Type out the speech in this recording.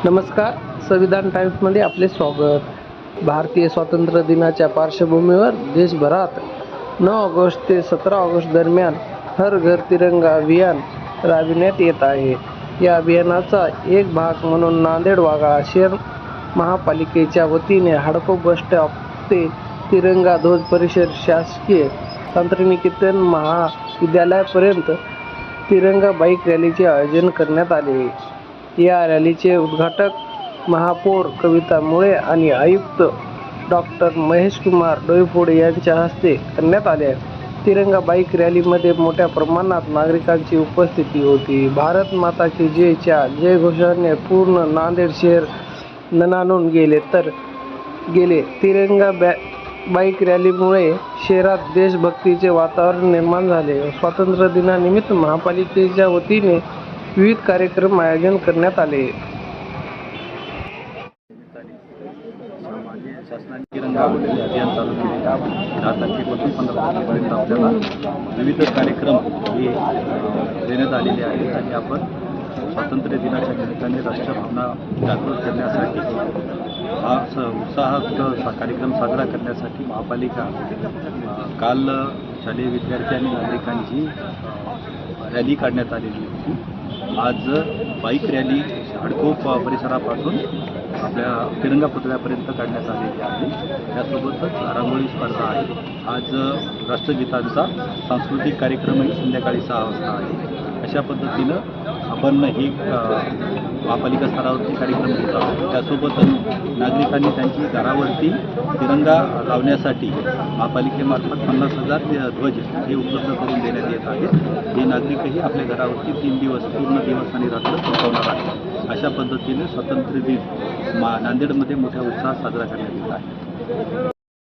नमस्कार. संविधान टाइम्समध्ये आपले स्वागत. भारतीय स्वातंत्र्य दिनाच्या पार्श्वभूमीवर देशभरात 9 ऑगस्ट ते 17 ऑगस्ट दरम्यान हर घर तिरंगा अभियान राबविण्यात येत आहे. या अभियानाचा एक भाग म्हणून नांदेड वाघाळा शहर महापालिकेच्या वतीने हडको बस स्टॉप ते तिरंगा ध्वज परिसर शासकीय तंत्रनिकेतन महाविद्यालयापर्यंत तिरंगा बाईक रॅलीचे आयोजन करण्यात आले. या रॅलीचे उद्घाटक महापौर कविता मुळे आणि आयुक्त डॉक्टर महेशकुमार डोईफोडे यांच्या हस्ते करण्यात आले. तिरंगा बाईक रॅलीमध्ये मोठ्या प्रमाणात नागरिकांची उपस्थिती होती. भारत माता की जयच्या जयघोषाने पूर्ण नांदेड शहर दणाणून गेले. तिरंगा बाईक रॅलीमुळे शहरात देशभक्तीचे वातावरण निर्माण झाले. स्वातंत्र्य दिनानिमित्त महापालिकेच्या वतीने विविध कार्यक्रम आयोजन करण्यात आले. शासनाने तिरंगा अभियान चालू केले. 10 तारखेपासून 15 तारखेपर्यंत आपल्याला विविध कार्यक्रम हे देण्यात आलेले आहेत आणि आपण स्वातंत्र्य दिनाच्या निमित्ताने राष्ट्रभावना जागृत करण्यासाठी हा उत्साहात कार्यक्रम साजरा करण्यासाठी महापालिका काल शालेय विद्यार्थी आणि नागरिकांची रॅली काढण्यात आलेली होती. आज बाईक रॅली हडको परिसरापासून आपल्या तिरंगा पुतळ्यापर्यंत काढण्यात आलेली आहे. त्यासोबतच रांगोळी स्पर्धा आहे. आज राष्ट्रगीतांचा सांस्कृतिक कार्यक्रमही संध्याकाळी 6 वाजता आहे. अशा पद्धतीनं आपण ही महापालिका स्तरावरती कार्यक्रम घेत आहोत. त्यासोबतच नागरिकांनी त्यांची घरावरती तिरंगा लावण्यासाठी महापालिकेमार्फत 50,000 ध्वज हे उपलब्ध करून देण्यात येत आहेत. हे नागरिकही आपल्या घरावरती 3 दिवस पूर्ण दिवस आणि रात्र फडकवणार आहेत. अशा पद्धतीने स्वातंत्र्य दिन नांदेडमध्ये मोठ्या उत्साहात साजरा करण्यात येत आहे.